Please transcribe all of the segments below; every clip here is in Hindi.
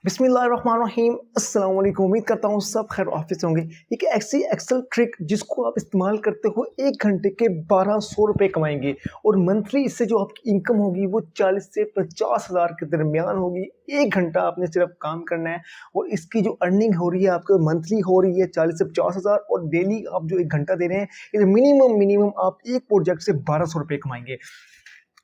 बिस्मिल्लाहिर्रहमानिर्रहीम अस्सलाम वालेकुम। उम्मीद करता हूँ सब खैर ऑफिस होंगे। एक ऐसी एक्सेल ट्रिक जिसको आप इस्तेमाल करते हो 1 घंटे के 1200 रुपये कमाएंगे और मंथली इससे जो आपकी इनकम होगी वो 40 से 50 हज़ार के दरमियान होगी। 1 घंटा आपने सिर्फ काम करना है और इसकी जो अर्निंग हो रही है आपको मंथली हो रही है 40 से 50 हज़ार और डेली आप जो 1 घंटा दे रहे हैं ये मिनिमम आप एक प्रोजेक्ट से 1200 रुपये कमाएंगे।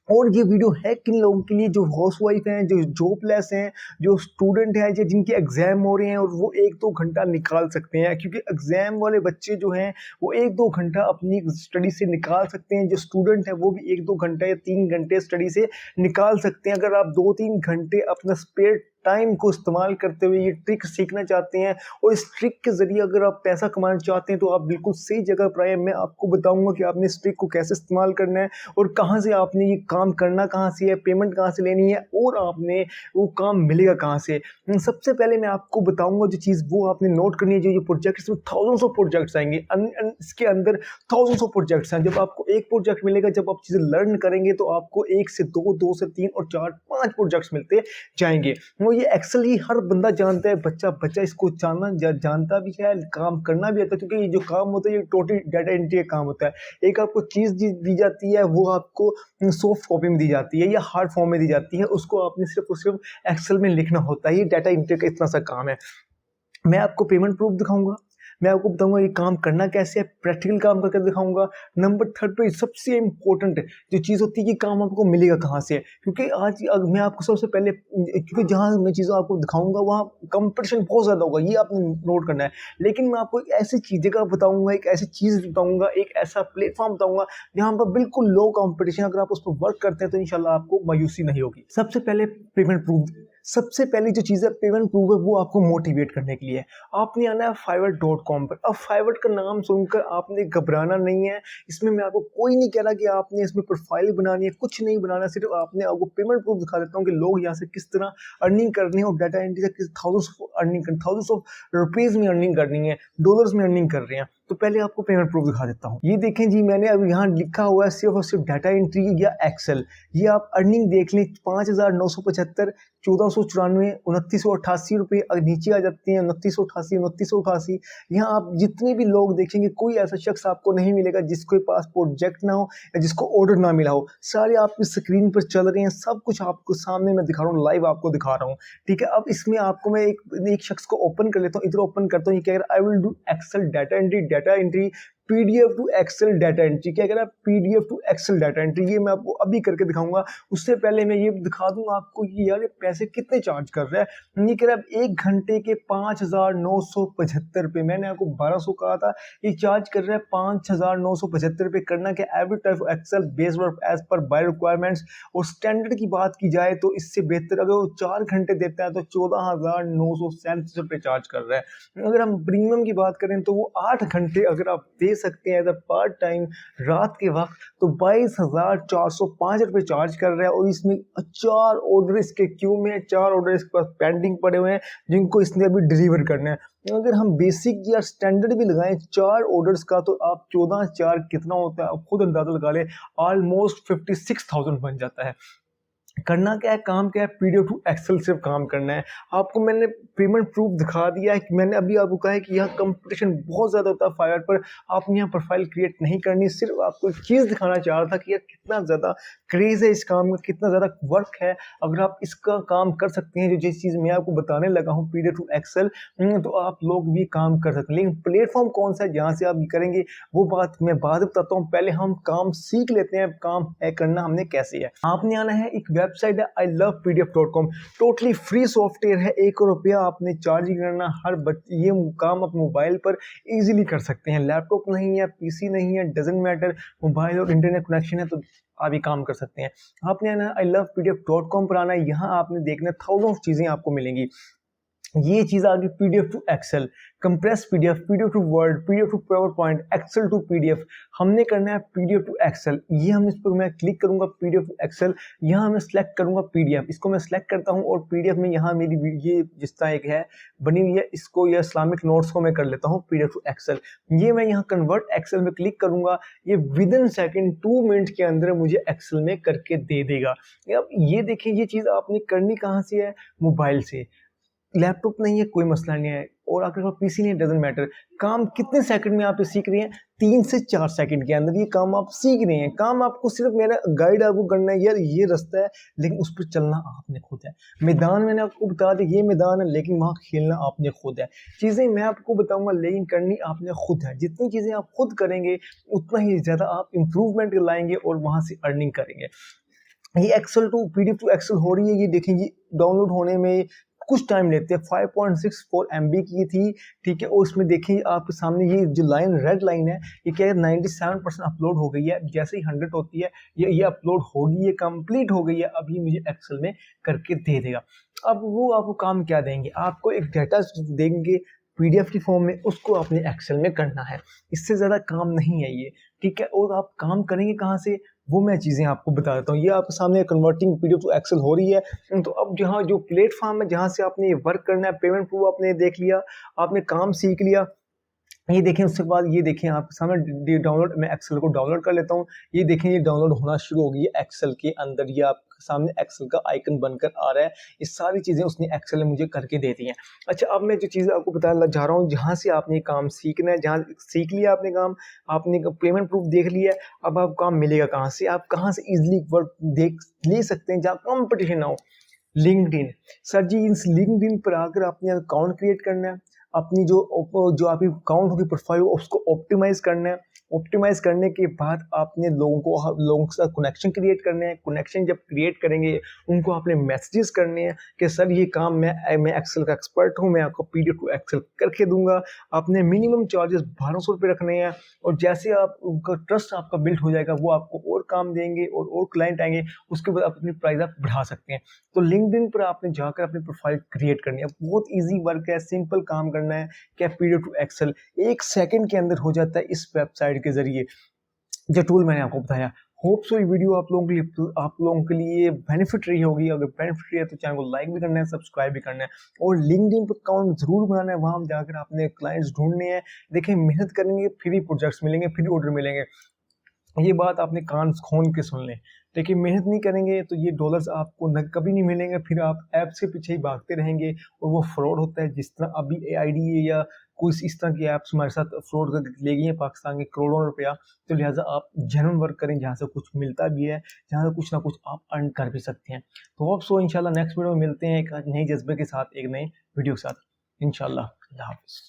और ये वीडियो है किन लोगों के लिए जो हाउसवाइफ हैं, जो जॉबलेस हैं, जो स्टूडेंट हैं, जो जिनके एग्ज़ाम हो रहे हैं और वो 1-2 घंटा निकाल सकते हैं, क्योंकि एग्ज़ाम वाले बच्चे जो हैं वो 1-2 घंटा अपनी स्टडी से निकाल सकते हैं। जो स्टूडेंट है वो भी 1-2 घंटा या 3 घंटे स्टडी से निकाल सकते हैं। अगर आप 2-3 घंटे अपना स्पेयर टाइम को इस्तेमाल करते हुए ये ट्रिक सीखना चाहते हैं और इस ट्रिक के ज़रिए अगर आप पैसा कमाना चाहते हैं तो आप बिल्कुल सही जगह पर आए। मैं आपको बताऊंगा कि आपने इस ट्रिक को कैसे इस्तेमाल करना है और कहाँ से आपने ये काम करना कहाँ से है, पेमेंट कहाँ से लेनी है और आपने वो काम मिलेगा कहाँ से। सबसे पहले मैं आपको बताऊंगा जो चीज़ वो आपने नोट करनी है। जो ये प्रोजेक्ट इसमें थाउजेंड्स ऑफ प्रोजेक्ट्स आएंगे, इसके अंदर थाउजेंड्स ऑफ प्रोजेक्ट्स हैं। जब आपको एक प्रोजेक्ट मिलेगा, जब आप चीज़ें लर्न करेंगे तो आपको 1 से 2, 2 से 3 और 4, 5 प्रोजेक्ट्स मिलते जाएंगे। ये एक्सेल ही हर बंदा जानता है, बच्चा इसको जानता भी है, काम करना भी आता है, क्योंकि ये जो काम होता है ये टोटल डाटा एंट्री का काम होता है। एक आपको चीज़ दी जाती है, वो आपको सॉफ्ट कॉपी में दी जाती है या हार्ड फॉर्म में दी जाती है, उसको आपने सिर्फ और सिर्फ एक्सेल में लिखना होता है। ये डाटा एंट्री का इतना सा काम है। मैं आपको पेमेंट प्रूफ दिखाऊंगा, मैं आपको बताऊंगा ये काम करना कैसे है, प्रैक्टिकल काम करके दिखाऊंगा। नंबर 3 पे सबसे इम्पोर्टेंट जो चीज़ होती है कि काम आपको मिलेगा कहाँ से, क्योंकि मैं आपको सबसे पहले, क्योंकि जहाँ मैं चीज़ें आपको दिखाऊंगा वहाँ कंपटीशन बहुत ज़्यादा होगा, ये आपने नोट करना है। लेकिन मैं आपको एक ऐसी जगह बताऊंगा, एक ऐसी चीज़ बताऊंगा, एक ऐसा प्लेटफॉर्म बताऊंगा जहाँ पर बिल्कुल लो कॉम्पिटिशन, अगर आप उस पर वर्क करते हैं तो इंशाल्लाह आपको मायूसी नहीं होगी। सबसे पहले पेमेंट प्रूफ, सबसे पहली जो चीज़ है पेमेंट प्रूफ है, वो आपको मोटिवेट करने के लिए आपने आना है fiverr.com पर। अब फाइवर का नाम सुनकर आपने घबराना नहीं है। इसमें मैं आपको कोई नहीं कह रहा कि आपने इसमें प्रोफाइल बनानी है, कुछ नहीं बनाना, सिर्फ आपने आपको पेमेंट प्रूफ दिखा देता हूँ कि लोग यहाँ से किस तरह अर्निंग करनी है और डाटा एंट्री से किस थाउजेंड्स ऑफ रुपीज़ में अर्निंग करनी है, डॉलर्स में अर्निंग कर रहे हैं। तो पहले आपको पेमेंट प्रूफ दिखा देता हूँ। ये देखें जी, मैंने अब यहाँ लिखा हुआ है सिर्फ और सिर्फ डाटा एंट्री या एक्सेल। ये आप अर्निंग देख लें, 5,975, 1,494, 2,988 रुपये। अगर नीचे आ जाती हैं 2,988, 2,988। यहाँ आप जितने भी लोग देखेंगे कोई ऐसा शख्स आपको नहीं मिलेगा जिसके पास प्रोजेक्ट ना हो या जिसको ऑर्डर ना मिला हो। सारे आपकी स्क्रीन पर चल रहे हैं, सब कुछ आपको सामने मैं दिखा रहा हूँ, लाइव आपको दिखा रहा हूँ। ठीक है, अब इसमें आपको मैं एक शख्स को ओपन कर लेता हूँ, इधर ओपन करता हूँ। ये कह रहा है I will do Excel data entry PDF to Excel data entry. क्या कह रहा है, PDF to Excel data entry. ये मैं आपको अभी करके दिखाऊंगा। उससे पहले मैं ये दिखा दूंगा आपको कि यार ये पैसे कितने चार्ज कर रहा है। ये कह रहा है 1 घंटे के 5,975 रुपये। मैंने आपको 1200 कहा था, ये चार्ज कर रहा है 5,975 रुपये। करना क्या, every type Excel based work as per by requirements. और स्टैंडर्ड की बात की जाए तो इससे बेहतर अगर वो 4 घंटे देता है तो 14,937 रुपये चार्ज कर रहा है। अगर हम प्रीमियम की बात करें तो वो 8 घंटे अगर आप दे सकते हैं एज अ पार्ट टाइम रात के वक्त तो 22,405 रुपये चार्ज कर रहा है। और इसमें 4 ऑर्डर इसके क्यू में है, 4 ऑर्डर इसके पास पेंडिंग पड़े हुए हैं जिनको इसने अभी डिलीवर करना है। अगर हम बेसिक या स्टैंडर्ड भी लगाएं 4 ऑर्डर्स का तो आप 14,4 कितना होता है आप खुद अंदाजा लगा लें, ऑलमोस्ट 56,000 बन जाता है। करना क्या है, काम क्या है, पीडीएफ टू एक्सेल सिर्फ काम करना है। आपको मैंने पेमेंट प्रूफ दिखा दिया है कि मैंने अभी आपको कहा है कि यहाँ कंपटीशन बहुत ज़्यादा होता है फाइवर पर। आपने यहाँ प्रोफाइल क्रिएट नहीं करनी, सिर्फ आपको एक चीज़ दिखाना चाह रहा था कि यार कितना ज़्यादा क्रेज़ है इस काम में, कितना ज़्यादा वर्क है। अगर आप इसका काम कर सकते हैं, जो जिस चीज़ मैं आपको बताने लगा हूँ पीडीएफ टू एक्सेल, तो आप लोग भी काम कर सकते हैं। लेकिन प्लेटफॉर्म कौन सा है जहाँ से आप करेंगे वो बात मैं बाद बताता हूँ। पहले हम काम सीख लेते हैं, काम है करना हमने कैसे है। आपने आना है, एक वेबसाइट है ilovepdf.com, टोटली फ्री सॉफ्टवेयर है। 1 रुपया आपने चार्ज ही करना। ये काम आप मोबाइल पर इजीली कर सकते हैं। लैपटॉप नहीं है, पीसी नहीं है, डजंट मैटर, मोबाइल और इंटरनेट कनेक्शन है तो आप ये काम कर सकते हैं। आपने आना है ilovepdf.com पर आना है। यहाँ आपने देखना थाउजेंड चीज़ें आपको मिलेंगी। ये चीज़ आ गई PDF to Excel, compress PDF, PDF to Word, PDF to PowerPoint, Excel to PDF. हमने करना है पीडीएफ टू एक्सेल। ये हम इस पर मैं क्लिक करूंगा पीडीएफ टू एक्सेल, यहाँ मैं सिलेक्ट करूंगा पीडीएफ। इसको मैं सिलेक्ट करता हूं और पीडीएफ में यहाँ मेरी ये जिस तरह एक है बनी हुई है, इसको या इस्लामिक नोट्स को मैं कर लेता हूँ पीडीएफ टू एक्सेल। ये मैं यहाँ कन्वर्ट एक्सेल में क्लिक करूंगा, ये विद इन सेकेंड 2 मिनट के अंदर मुझे एक्सेल में करके दे देगा। अब ये देखिए, ये चीज़ आपने करनी कहाँ से है, मोबाइल से। लैपटॉप नहीं है कोई मसला नहीं है, और अगर आपका पीसी नहीं है डज़न्ट मैटर। काम कितने सेकंड में आप ये सीख रहे हैं? 3 से 4 सेकंड के अंदर ये काम आप सीख रहे हैं। काम आपको सिर्फ़ मेरा गाइड आपको करना है, यार ये रास्ता है, लेकिन उस पे चलना आपने खुद है। मैदान मैंने आपको बता दिया ये मैदान है, लेकिन वहाँ खेलना आपने खुद है। चीज़ें मैं आपको बताऊँगा, लेकिन करनी आपने खुद है। जितनी चीज़ें आप खुद करेंगे, उतना ही ज़्यादा आप इम्प्रूवमेंट लाएँगे और वहाँ से अर्निंग करेंगे। ये Excel to PDF to Excel हो रही है, ये देखें, ये डाउनलोड होने में कुछ टाइम लेते हैं। 5.64 एमबी की थी, ठीक है, और उसमें देखिए आपके सामने ये जो लाइन, रेड लाइन है, ये क्या है, 97% अपलोड हो गई है। जैसे ही 100 होती है, ये अपलोड होगी, ये कंप्लीट हो गई है, अब ये मुझे एक्सेल में करके दे देगा। अब वो आपको काम क्या देंगे? आपको एक डाटा देंगे पीडीएफ की फॉर्म में, उसको आपने एक्सेल में करना है। इससे ज़्यादा काम नहीं है ये, ठीक है। और आप काम करेंगे कहाँ से, वो मैं चीज़ें आपको बता देता हूँ। ये आपके सामने कन्वर्टिंग पीडीएफ टू एक्सेल हो रही है। तो अब जहाँ जो प्लेटफ़ॉर्म है जहाँ से आपने ये वर्क करना है, पेमेंट प्रूफ आपने देख लिया, आपने काम सीख लिया। ये देखें, उसके बाद ये देखें आपके सामने डाउनलोड, मैं एक्सेल को डाउनलोड कर लेता हूँ। ये देखें, ये डाउनलोड होना शुरू हो गई है एक्सेल के अंदर। ये आपके सामने एक्सेल का आइकन बनकर आ रहा है। ये सारी चीज़ें उसने एक्सेल में मुझे करके दे दी हैं। अच्छा, अब मैं जो चीज़ें आपको बताने जा रहा हूँ, जहाँ से आपने ये काम सीखना है, जहाँ सीख लिया आपने काम, आपने पेमेंट प्रूफ देख लिया है, अब आपको काम मिलेगा कहाँ से? आप कहाँ से ईज़िली वर्क देख ले सकते हैं जहाँ कॉम्पिटिशन ना हो? लिंक्डइन। सर जी, इस लिंक्डइन पर आकर आपने अकाउंट क्रिएट करना है। अपनी जो आपकी अकाउंट होगी, प्रोफाइल, उसको ऑप्टिमाइज़ करना है। ऑप्टिमाइज़ करने के बाद आपने लोगों के साथ कनेक्शन क्रिएट करने हैं। कनेक्शन जब क्रिएट करेंगे, उनको आपने मैसेजेस करने हैं कि सर ये काम मैं एक्सेल का एक्सपर्ट हूँ, मैं आपको पीडीएफ टू एक्सेल करके दूँगा। आपने मिनिमम चार्जेस ₹1200 रखने हैं, और जैसे आप उनका ट्रस्ट आपका बिल्ड हो जाएगा, वो आपको और काम देंगे और क्लाइंट आएँगे, उसके बाद आप अपनी प्राइस आप बढ़ा सकते हैं। तो लिंक्डइन पर आपने जाकर अपनी प्रोफाइल क्रिएट करनी है। बहुत ईज़ी वर्क है, सिंपल काम करना है। क्या पीडीएफ टू एक्सेल 1 सेकंड के अंदर हो जाता है इस वेबसाइट के ज़रिए, जो टूल मैंने आपको बताया। होप सो ये वीडियो आप लोगों के लिए बेनिफिट रही होगी। अगर बेनिफिट रही है तो चैनल को लाइक भी करना है, सब्सक्राइब भी करना है, और लिंक्डइन पर अकाउंट ज़रूर बनाना है। वहाँ जाकर आपने क्लाइंट्स ढूँढने हैं। देखिए, मेहनत करेंगे, फ्री प्रोजेक्ट्स मिलेंगे, फ्री ऑर्डर मिलेंगे। ये बात आपने कान खोल के सुन लें। देखिए, मेहनत नहीं करेंगे तो ये डॉलर्स आपको न कभी नहीं मिलेंगे, फिर आप ऐप्स के पीछे ही भागते रहेंगे, और वो फ्रॉड होता है। जिस तरह अभी एआईडी या कोई इस तरह की ऐप्स हमारे साथ फ्रॉड करके ले गई हैं पाकिस्तान के करोड़ों रुपया। तो लिहाज़ा आप जेन्युइन वर्क करें, जहाँ से कुछ मिलता भी है, जहाँ से कुछ ना कुछ आप अर्न कर भी सकते हैं। तो होप सो इंशाल्लाह नेक्स्ट वीडियो में मिलते हैं एक नए जज़्बे के साथ, एक नए वीडियो के साथ। इंशाल्लाह। अल्लाह हाफ़िज़।